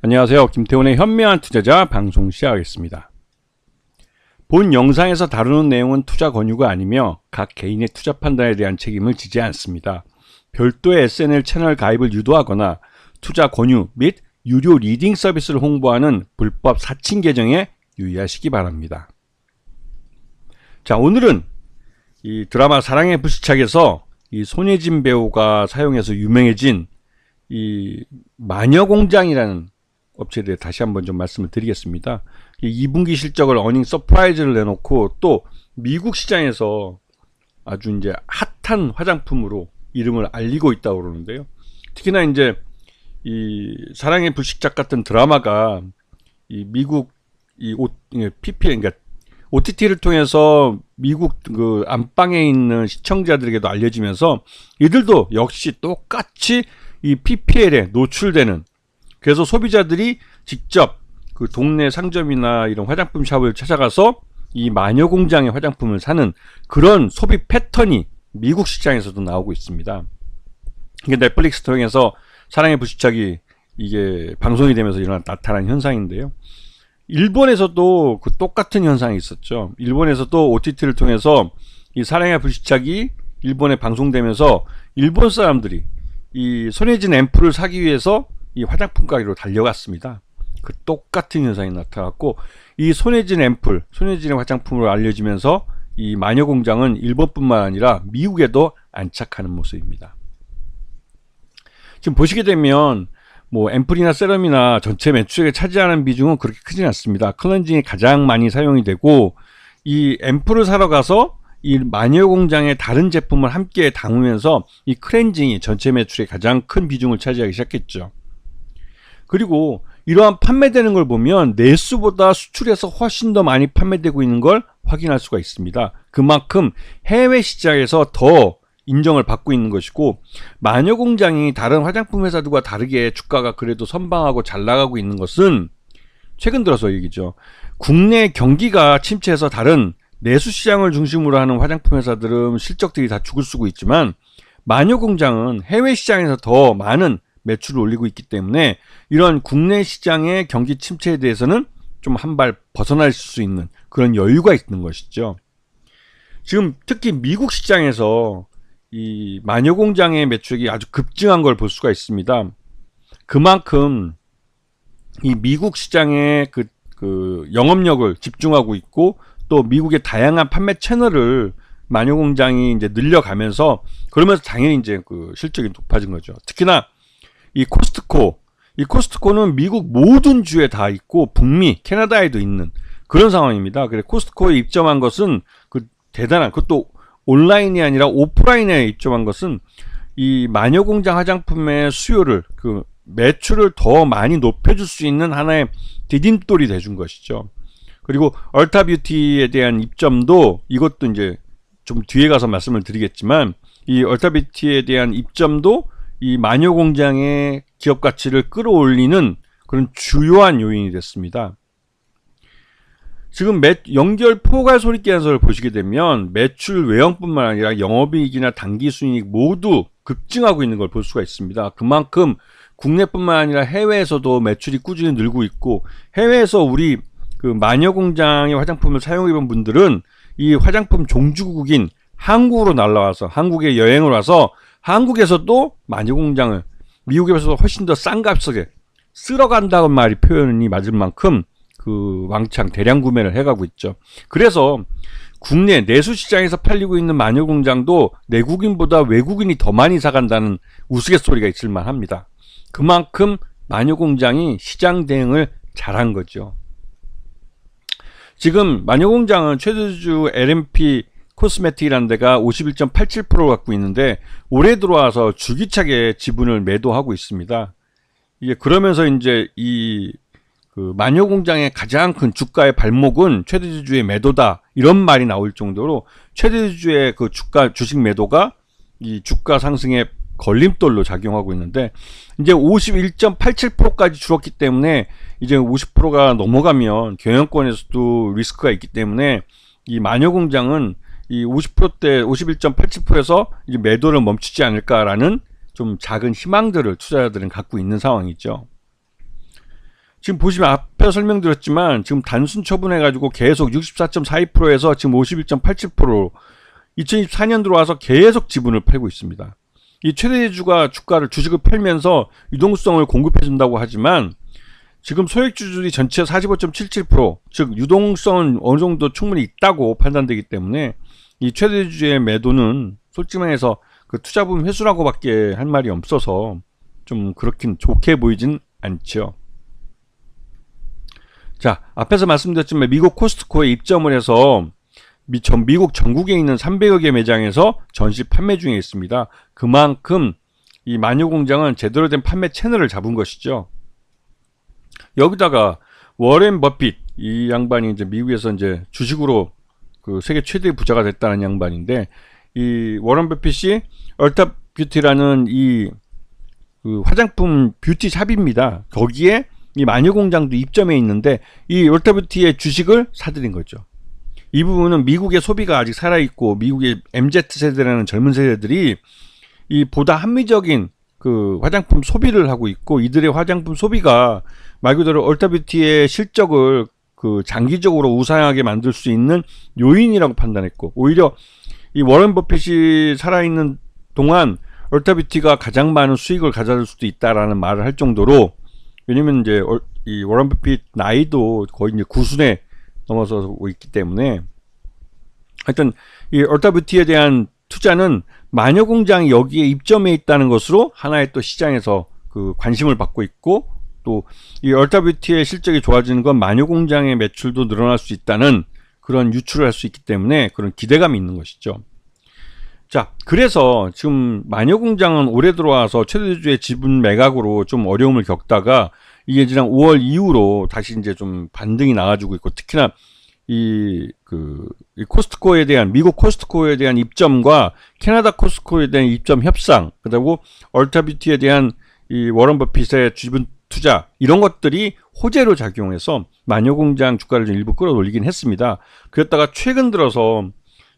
안녕하세요. 김태훈의 현명한 투자자 방송 시작하겠습니다. 본 영상에서 다루는 내용은 투자 권유가 아니며 각 개인의 투자 판단에 대한 책임을 지지 않습니다. 별도의 SNL 채널 가입을 유도하거나 투자 권유 및 유료 리딩 서비스를 홍보하는 불법 사칭 계정에 유의하시기 바랍니다. 자, 오늘은 이 드라마 사랑의 불시착에서 이 손예진 배우가 사용해서 유명해진 이 마녀공장이라는 업체에 대해 다시 한번 좀 말씀을 드리겠습니다. 2분기 실적을 어닝 서프라이즈를 내놓고 또 미국 시장에서 아주 이제 핫한 화장품으로 이름을 알리고 있다고 그러는데요. 특히나 이제 이 사랑의 불시착 같은 드라마가 이 미국 PPL 그러니까 OTT를 통해서 미국 그 안방에 있는 시청자들에게도 알려지면서 이들도 역시 똑같이 이 PPL에 노출되는, 그래서 소비자들이 직접 그 동네 상점이나 이런 화장품 샵을 찾아가서 이 마녀공장의 화장품을 사는 그런 소비 패턴이 미국 시장에서도 나오고 있습니다. 이게 넷플릭스 통해서 사랑의 불시착이 이게 방송이 되면서 나타난 현상인데요. 일본에서도 그 똑같은 현상이 있었죠. 일본에서도 OTT를 통해서 이 사랑의 불시착이 일본에 방송되면서 일본 사람들이 이 손예진 앰플을 사기 위해서 이 화장품 가게로 달려갔습니다. 그 똑같은 현상이 나타났고, 이 손예진 앰플, 손예진의 화장품으로 알려지면서 이 마녀공장은 일본뿐만 아니라 미국에도 안착하는 모습입니다. 지금 보시게 되면 뭐 앰플이나 세럼이나 전체 매출액에 차지하는 비중은 그렇게 크진 않습니다. 클렌징이 가장 많이 사용이 되고, 이 앰플을 사러 가서 이 마녀공장의 다른 제품을 함께 담으면서 이 클렌징이 전체 매출의 가장 큰 비중을 차지하기 시작했죠. 그리고 이러한 판매되는 걸 보면 내수보다 수출에서 훨씬 더 많이 판매되고 있는 걸 확인할 수가 있습니다. 그만큼 해외 시장에서 더 인정을 받고 있는 것이고, 마녀공장이 다른 화장품 회사들과 다르게 주가가 그래도 선방하고 잘 나가고 있는 것은 최근 들어서 얘기죠. 국내 경기가 침체해서 다른 내수 시장을 중심으로 하는 화장품 회사들은 실적들이 다 죽을 쓰고 있지만, 마녀공장은 해외 시장에서 더 많은 매출을 올리고 있기 때문에 이런 국내 시장의 경기 침체에 대해서는 좀 한 발 벗어날 수 있는 그런 여유가 있는 것이죠. 지금 특히 미국 시장에서 이 마녀공장의 매출이 아주 급증한 걸 볼 수가 있습니다. 그만큼 이 미국 시장의 그 영업력을 집중하고 있고, 또 미국의 다양한 판매 채널을 마녀공장이 이제 늘려가면서, 그러면서 당연히 이제 그 실적이 높아진 거죠. 특히나 이 코스트코는 미국 모든 주에 다 있고 북미, 캐나다에도 있는 그런 상황입니다. 그래서 코스트코에 입점한 것은 그 대단한, 그것도 온라인이 아니라 오프라인에 입점한 것은 이 마녀공장 화장품의 수요를, 그 매출을 더 많이 높여줄 수 있는 하나의 디딤돌이 돼준 것이죠. 그리고 얼타뷰티에 대한 입점도, 이것도 이제 좀 뒤에 가서 말씀을 드리겠지만, 이 얼타뷰티에 대한 입점도 이 마녀공장의 기업 가치를 끌어올리는 그런 주요한 요인이 됐습니다. 지금 연결 포괄 손익 계산서를 보시게 되면 매출 외형뿐만 아니라 영업이익이나 당기순이익 모두 급증하고 있는 걸 볼 수가 있습니다. 그만큼 국내뿐만 아니라 해외에서도 매출이 꾸준히 늘고 있고, 해외에서 우리 그 마녀공장의 화장품을 사용해본 분들은 이 화장품 종주국인 한국으로 날라와서, 한국에 여행을 와서 한국에서도 마녀공장을 미국에서 훨씬 더 싼 값에 쓸어간다는 말이 표현이 맞을 만큼 그 왕창 대량 구매를 해가고 있죠. 그래서 국내 내수 시장에서 팔리고 있는 마녀공장도 내국인보다 외국인이 더 많이 사간다는 우스갯소리가 있을 만합니다. 그만큼 마녀공장이 시장 대응을 잘한 거죠. 지금 마녀공장은 최대주 LMP 코스메틱이라는 데가 51.87%를 갖고 있는데, 올해 들어와서 줄기차게 지분을 매도하고 있습니다. 이게 그러면서 이제 이 그 마녀공장의 가장 큰 주가의 발목은 최대주주의 매도다, 이런 말이 나올 정도로 최대주주의 그 주식 매도가 이 주가 상승에 걸림돌로 작용하고 있는데, 이제 51.87%까지 줄었기 때문에 이제 50%가 넘어가면 경영권에서도 리스크가 있기 때문에 이 마녀공장은 이 50%대 51.87%에서 이제 매도를 멈추지 않을까라는 좀 작은 희망들을 투자자들은 갖고 있는 상황이죠. 지금 보시면 앞에 설명드렸지만 지금 단순 처분해가지고 계속 64.42%에서 지금 51.87%로 2024년 들어와서 계속 지분을 팔고 있습니다. 이 최대주주가 주식을 팔면서 유동성을 공급해준다고 하지만 지금 소액주주들이 전체 45.77%, 즉 유동성은 어느 정도 충분히 있다고 판단되기 때문에 이 최대주주의 매도는 솔직히 말해서 그 투자분 회수라고밖에 할 말이 없어서 좀 그렇긴 좋게 보이진 않죠. 자, 앞에서 말씀드렸지만 미국 코스트코에 입점을 해서 미국 전국에 있는 300여 개 매장에서 전시 판매 중에 있습니다. 그만큼 이 마녀공장은 제대로 된 판매 채널을 잡은 것이죠. 여기다가 워렌 버핏, 이 양반이 이제 미국에서 이제 주식으로 그 세계 최대 부자가 됐다는 양반인데, 이 워런 버핏이 얼타 뷰티라는 이 그 화장품 뷰티 샵입니다. 거기에 이 마녀공장도 입점해 있는데 이 얼타 뷰티의 주식을 사들인 거죠. 이 부분은 미국의 소비가 아직 살아있고 미국의 MZ세대라는 젊은 세대들이 이 보다 합리적인 그 화장품 소비를 하고 있고, 이들의 화장품 소비가 말 그대로 얼타 뷰티의 실적을 그 장기적으로 우상하게 만들 수 있는 요인이라고 판단했고, 오히려 이 워런 버핏이 살아있는 동안 얼타 뷰티가 가장 많은 수익을 가져올 수도 있다라는 말을 할 정도로, 왜냐면 이제 이 워런 버핏 나이도 거의 이제 9순에 넘어서고 있기 때문에, 하여튼 이 얼타 뷰티에 대한 투자는 마녀공장이 여기에 입점해 있다는 것으로 하나의 또 시장에서 그 관심을 받고 있고, 또 이 얼타 뷰티의 실적이 좋아지는 건 마녀공장의 매출도 늘어날 수 있다는 그런 유출을 할 수 있기 때문에 그런 기대감이 있는 것이죠. 자, 그래서 지금 마녀공장은 올해 들어와서 최대주주의 지분 매각으로 좀 어려움을 겪다가 이게 지난 5월 이후로 다시 이제 좀 반등이 나와주고 있고, 특히나 이 코스트코에 대한, 미국 코스트코에 대한 입점과 캐나다 코스트코에 대한 입점 협상, 그리고 얼타 뷰티에 대한 이 워런 버핏의 지분 투자, 이런 것들이 호재로 작용해서 마녀공장 주가를 좀 일부 끌어올리긴 했습니다. 그랬다가 최근 들어서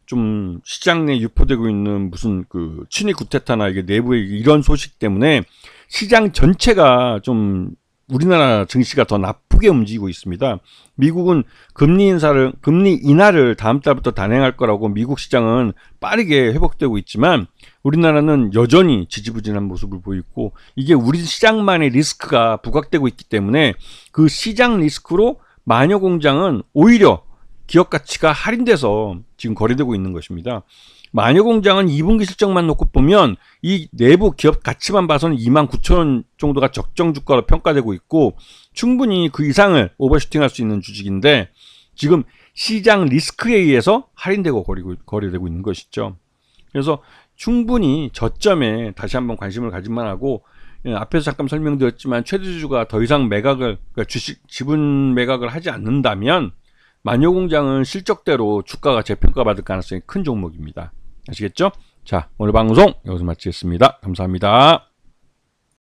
좀 시장 내에 유포되고 있는 무슨 그 친위 구테타나 이게 내부의 이런 소식 때문에 시장 전체가 좀 우리나라 증시가 더 나쁘게 움직이고 있습니다. 미국은 금리 인하를 다음 달부터 단행할 거라고 미국 시장은 빠르게 회복되고 있지만, 우리나라는 여전히 지지부진한 모습을 보이고, 이게 우리 시장만의 리스크가 부각되고 있기 때문에 그 시장 리스크로 마녀공장은 오히려 기업 가치가 할인돼서 지금 거래되고 있는 것입니다. 마녀공장은 2분기 실적만 놓고 보면 이 내부 기업 가치만 봐서는 29,000원 정도가 적정 주가로 평가되고 있고, 충분히 그 이상을 오버슈팅할 수 있는 주식인데 지금 시장 리스크에 의해서 할인되고 거래되고 있는 것이죠. 그래서 충분히 저점에 다시 한번 관심을 가질만 하고, 앞에서 잠깐 설명드렸지만 최대주주가 더 이상 매각을, 그러니까 주식 지분 매각을 하지 않는다면 마녀공장은 실적대로 주가가 재평가받을 가능성이 큰 종목입니다. 아시겠죠? 자, 오늘 방송 여기서 마치겠습니다. 감사합니다.